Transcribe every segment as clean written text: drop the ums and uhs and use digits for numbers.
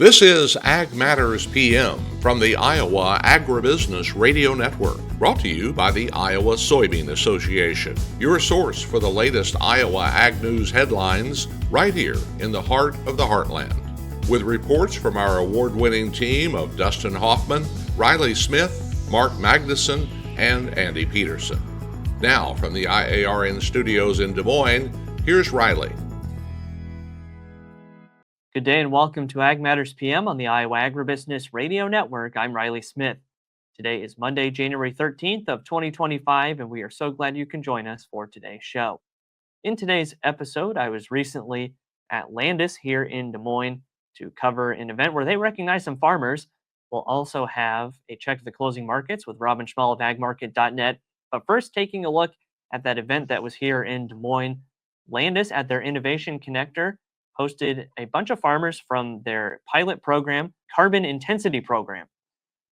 This is Ag Matters PM from the Iowa Agribusiness Radio Network, brought to you by the Iowa Soybean Association, your source for the latest Iowa ag news headlines right here in the heart of the heartland. With reports from our award-winning team of Dustin Hoffman, Riley Smith, Mark Magnuson, and Andy Peterson. Now, from the IARN studios in Des Moines, here's Riley. Good day and welcome to Ag Matters PM on the Iowa Agribusiness Radio Network. I'm Riley Smith. Today is Monday, January 13th of 2025, and we are so glad you can join us for today's show. In today's episode, I was recently at Landus here in Des Moines to cover an event where they recognize some farmers. We'll also have a check of the closing markets with Robin Schmahl of agmarket.net. But first, taking a look at that event that was here in Des Moines. Landus at their Innovation Connector hosted a bunch of farmers from their pilot program, Carbon Intensity Program,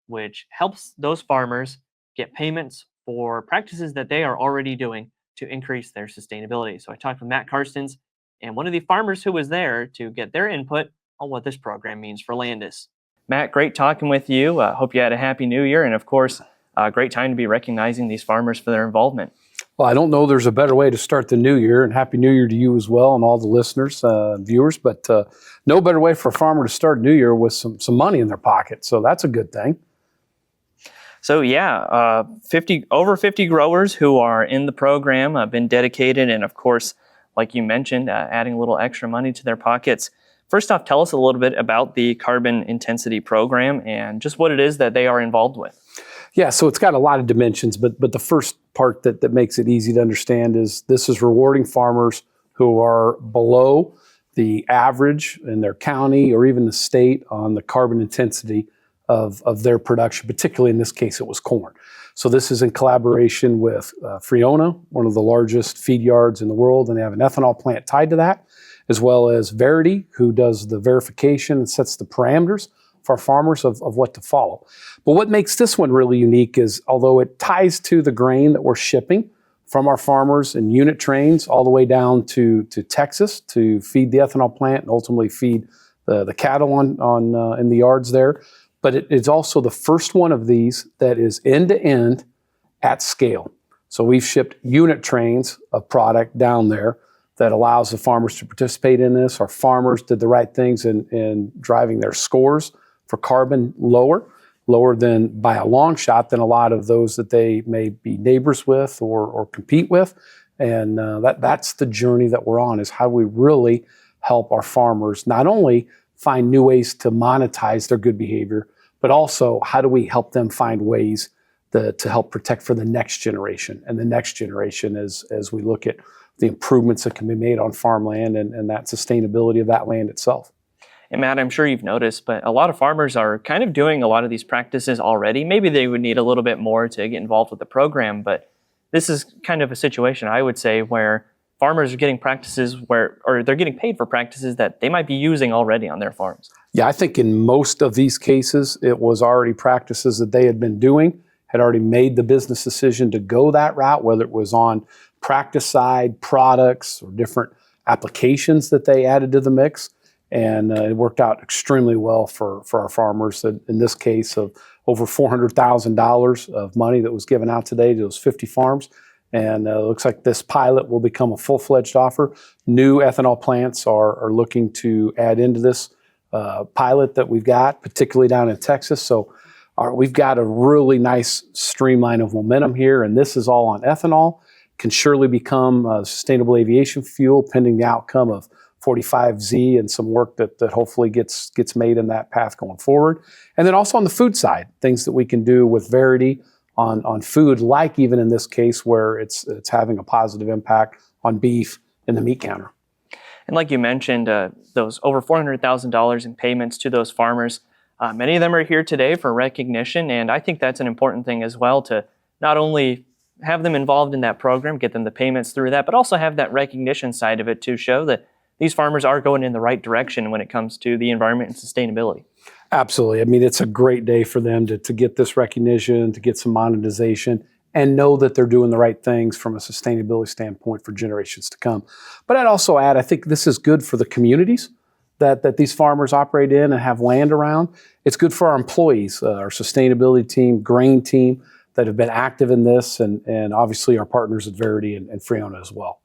which helps those farmers get payments for practices that they are already doing to increase their sustainability. So I talked with Matt Carstens and one of the farmers who was there to get their input on what this program means for Landus. Matt, great talking with you. Hope you had a happy new year, and of course, great time to be recognizing these farmers for their involvement. Well, I don't know there's a better way to start the new year, and Happy New Year to you as well and all the listeners, viewers, but no better way for a farmer to start New Year with some money in their pocket, so that's a good thing. So yeah, over 50 growers who are in the program have been dedicated, and of course, like you mentioned, adding a little extra money to their pockets. First off, tell us a little bit about the Carbon Intensity Program and just what it is that they are involved with. Yeah, so it's got a lot of dimensions, but the first part that makes it easy to understand is this is rewarding farmers who are below the average in their county or even the state on the carbon intensity of their production, particularly in this case it was corn. So this is in collaboration with Friona, one of the largest feed yards in the world, and they have an ethanol plant tied to that, as well as Verity, who does the verification and sets the parameters for our farmers of what to follow. But what makes this one really unique is, although it ties to the grain that we're shipping from our farmers in unit trains all the way down to Texas to feed the ethanol plant and ultimately feed the cattle in the yards there. But it's also the first one of these that is end-to-end at scale. So we've shipped unit trains of product down there that allows the farmers to participate in this. Our farmers did the right things in driving their scores for carbon lower than by a long shot than a lot of those that they may be neighbors with or compete with. And that's the journey that we're on, is how do we really help our farmers not only find new ways to monetize their good behavior, but also how do we help them find ways to help protect for the next generation. And the next generation as we look at the improvements that can be made on farmland and that sustainability of that land itself. And Matt, I'm sure you've noticed, but a lot of farmers are kind of doing a lot of these practices already. Maybe they would need a little bit more to get involved with the program, but this is kind of a situation, I would say, where farmers are getting practices or they're getting paid for practices that they might be using already on their farms. Yeah, I think in most of these cases, it was already practices that they had been doing, had already made the business decision to go that route, whether it was on practice side, products, or different applications that they added to the mix. And it worked out extremely well for our farmers. In this case, of over $400,000 of money that was given out today to those 50 farms. And it looks like this pilot will become a full-fledged offer. New ethanol plants are looking to add into this pilot that we've got, particularly down in Texas. So we've got a really nice streamline of momentum here, and this is all on ethanol. Can surely become sustainable aviation fuel pending the outcome of 45Z and some work that hopefully gets made in that path going forward. And then also on the food side, things that we can do with Verity on food, like even in this case where it's having a positive impact on beef in the meat counter. And like you mentioned, those over $400,000 in payments to those farmers, many of them are here today for recognition, and I think that's an important thing as well, to not only have them involved in that program, get them the payments through that, but also have that recognition side of it to show that these farmers are going in the right direction when it comes to the environment and sustainability. Absolutely. I mean, it's a great day for them to get this recognition, to get some monetization, and know that they're doing the right things from a sustainability standpoint for generations to come. But I'd also add, I think this is good for the communities that these farmers operate in and have land around. It's good for our employees, our sustainability team, grain team that have been active in this, and obviously our partners at Verity and Freona as well.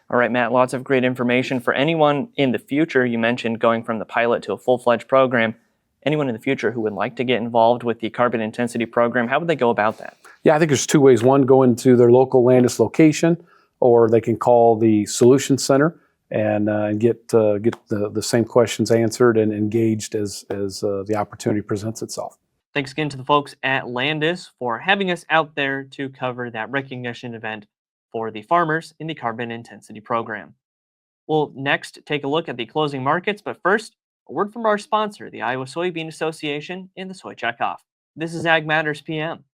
All right, Matt, lots of great information for anyone in the future. You mentioned going from the pilot to a full-fledged program. Anyone in the future who would like to get involved with the carbon intensity program, how would they go about that? Yeah, I think there's two ways. One, go into their local Landus location, or they can call the Solution Center and get the same questions answered and engaged as the opportunity presents itself. Thanks again to the folks at Landus for having us out there to cover that recognition event for the farmers in the carbon intensity program. We'll next take a look at the closing markets, but first, a word from our sponsor, the Iowa Soybean Association and the Soy Checkoff. This is Ag Matters PM.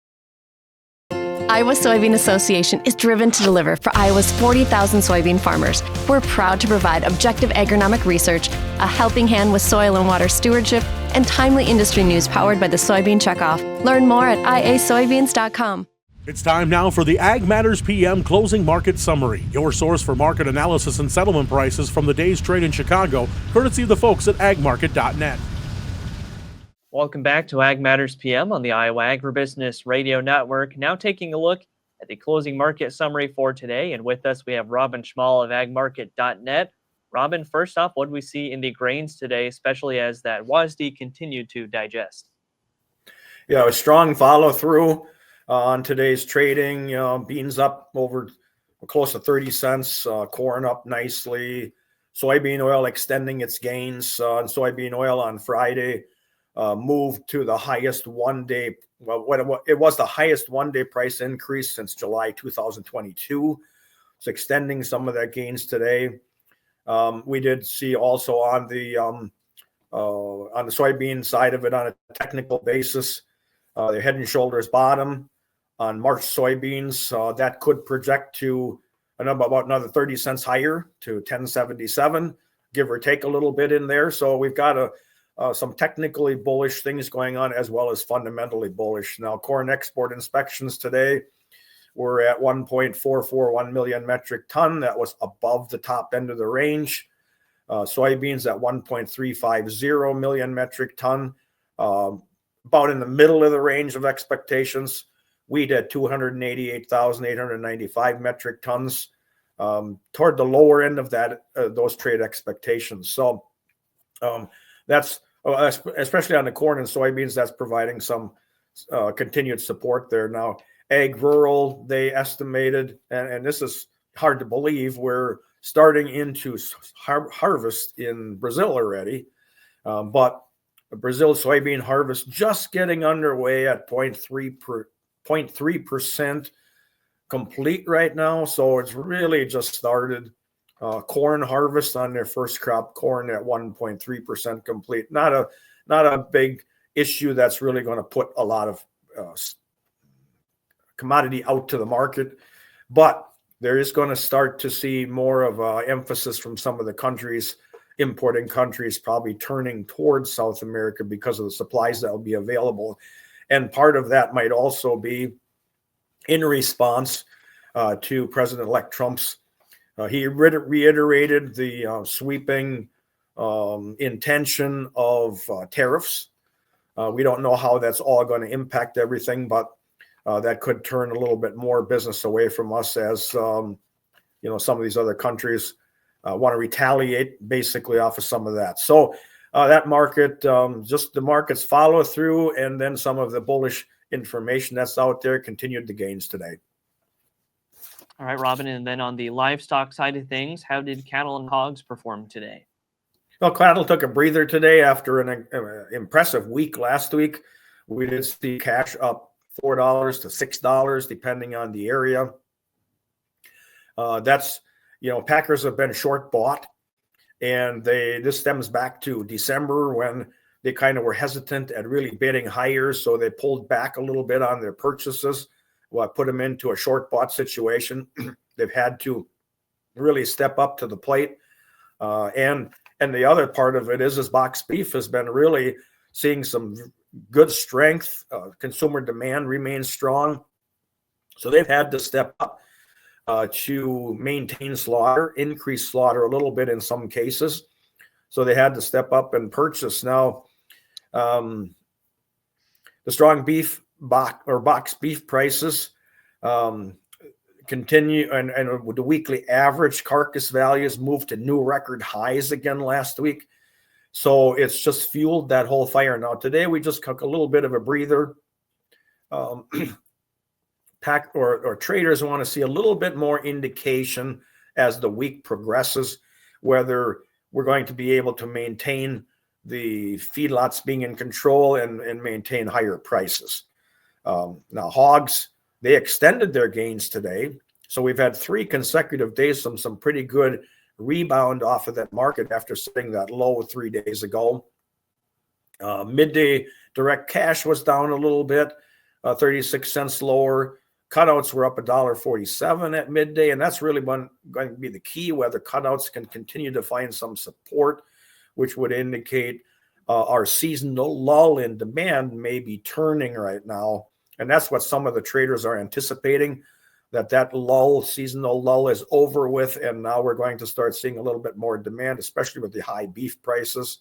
Iowa Soybean Association is driven to deliver for Iowa's 40,000 soybean farmers. We're proud to provide objective agronomic research, a helping hand with soil and water stewardship, and timely industry news powered by the Soybean Checkoff. Learn more at iasoybeans.com. It's time now for the Ag Matters PM Closing Market Summary, your source for market analysis and settlement prices from the day's trade in Chicago, courtesy of the folks at agmarket.net. Welcome back to Ag Matters PM on the Iowa Agribusiness Radio Network. Now taking a look at the closing market summary for today. And with us, we have Robin Schmahl of agmarket.net. Robin, first off, what do we see in the grains today, especially as that WASDE continued to digest? Yeah, a strong follow through on today's trading. Beans up over close to 30 cents, corn up nicely, soybean oil extending its gains, and soybean oil on Friday moved to the highest one-day, it was the highest one-day price increase since July 2022. It's extending some of that gains today. We did see also on the soybean side of it, on a technical basis, the head and shoulders bottom on March soybeans, that could project to about another 30 cents higher to 10.77, give or take a little bit in there. So we've got some technically bullish things going on as well as fundamentally bullish. Now, corn export inspections today were at 1.441 million metric ton. That was above the top end of the range. Soybeans at 1.350 million metric ton, about in the middle of the range of expectations. Wheat at 288,895 metric tons, toward the lower end of that those trade expectations. So that's especially on the corn and soybeans, that's providing some continued support there. Now, ag rural, they estimated, and this is hard to believe, we're starting into harvest in Brazil already, but Brazil soybean harvest just getting underway at 0.3% complete right now. So it's really just started. Corn harvest on their first crop corn at 1.3% complete. Not a big issue that's really going to put a lot of commodity out to the market, but there is going to start to see more of an emphasis from some of the countries, importing countries, probably turning towards South America because of the supplies that will be available. And part of that might also be in response to President-elect Trump's he reiterated the sweeping intention of tariffs. We don't know how that's all going to impact everything, but that could turn a little bit more business away from us as some of these other countries want to retaliate basically off of some of that. So that market, just the market's follow through, and then some of the bullish information that's out there continued the gains today. All right, Robin, and then on the livestock side of things, how did cattle and hogs perform today? Well, cattle took a breather today after an impressive week last week. We did see cash up $4 to $6, depending on the area. That's, packers have been short bought, and this stems back to December when they kind of were hesitant at really bidding higher, so they pulled back a little bit on their purchases. Well, I put them into a short bought situation. They've had to really step up to the plate. And the other part of it is box beef has been really seeing some good strength. Consumer demand remains strong. So they've had to step up to maintain slaughter, increase slaughter a little bit in some cases. So they had to step up and purchase. Now, the strong beef box beef prices continue, and the weekly average carcass values moved to new record highs again last week. So it's just fueled that whole fire. Now today we just took a little bit of a breather. Traders want to see a little bit more indication as the week progresses, whether we're going to be able to maintain the feedlots being in control and maintain higher prices. Now hogs, they extended their gains today. So we've had 3 consecutive days, some pretty good rebound off of that market after sitting that low 3 days ago. Midday direct cash was down a little bit, 36 cents lower. Cutouts were up $1.47 at midday, and that's really going to be the key, whether cutouts can continue to find some support, which would indicate our seasonal lull in demand may be turning right now. And that's what some of the traders are anticipating, that seasonal lull is over with, and now we're going to start seeing a little bit more demand, especially with the high beef prices.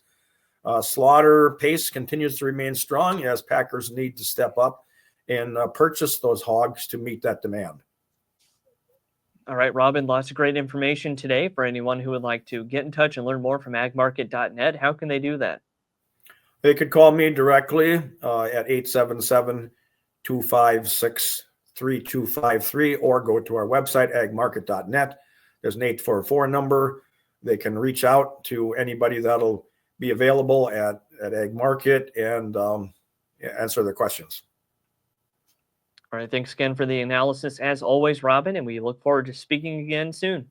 Slaughter pace continues to remain strong as packers need to step up and purchase those hogs to meet that demand. All right, Robin, lots of great information today. For anyone who would like to get in touch and learn more from agmarket.net, how can they do that? They could call me directly at 877-256-3253 or go to our website, agmarket.net. There's an 844 number. They can reach out to anybody that'll be available at AgMarket and answer their questions. All right, thanks again for the analysis as always, Robin, and we look forward to speaking again soon.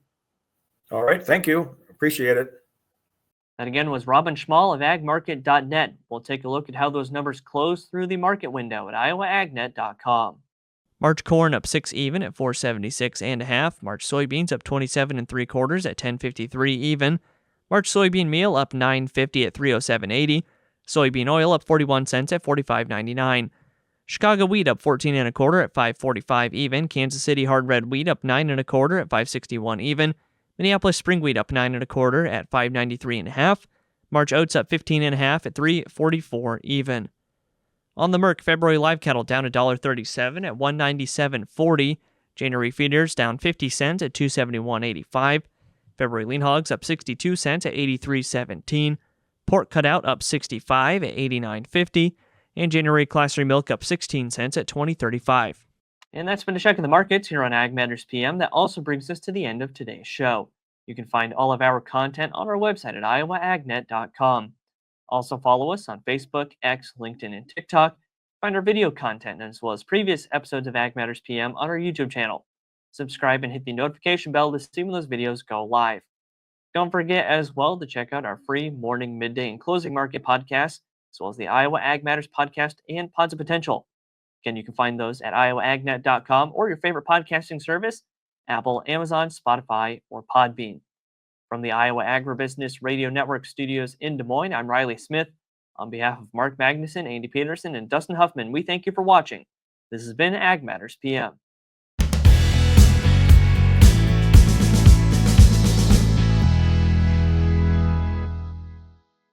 All right, thank you. Appreciate it. That again was Robin Schmahl of agmarket.net. We'll take a look at how those numbers close through the market window at iowaagnet.com. March corn up 6 even at 476.5. March soybeans up 27 3/4 at 10.53 even. March soybean meal up 9.50 at 307.80. Soybean oil up 41 cents at 45.99. Chicago wheat up 14 1/4 at 5.45 even. Kansas City hard red wheat up 9 1/4 at 5.61 even. Minneapolis spring wheat up 9 1/4 at 5.93.5. March oats up 15 1/2 at 3.44 even. On the Merck, February live cattle down $1.37 at 197.40. January feeders down 50 cents at 271.85. February lean hogs up 62 cents at 83.17. Pork cutout up 65 at 89.50. And January class 3 milk up 16 cents at 20.35. And that's been a check of the markets here on Ag Matters PM. That also brings us to the end of today's show. You can find all of our content on our website at iowaagnet.com. Also follow us on Facebook, X, LinkedIn, and TikTok. Find our video content as well as previous episodes of Ag Matters PM on our YouTube channel. Subscribe and hit the notification bell to see when those videos go live. Don't forget as well to check out our free morning, midday, and closing market podcasts, as well as the Iowa Ag Matters podcast and Pods of Potential. Again, you can find those at iowaagnet.com or your favorite podcasting service, Apple, Amazon, Spotify, or Podbean. From the Iowa Agribusiness Radio Network studios in Des Moines, I'm Riley Smith. On behalf of Mark Magnuson, Andy Peterson, and Dustin Huffman, we thank you for watching. This has been Ag Matters PM.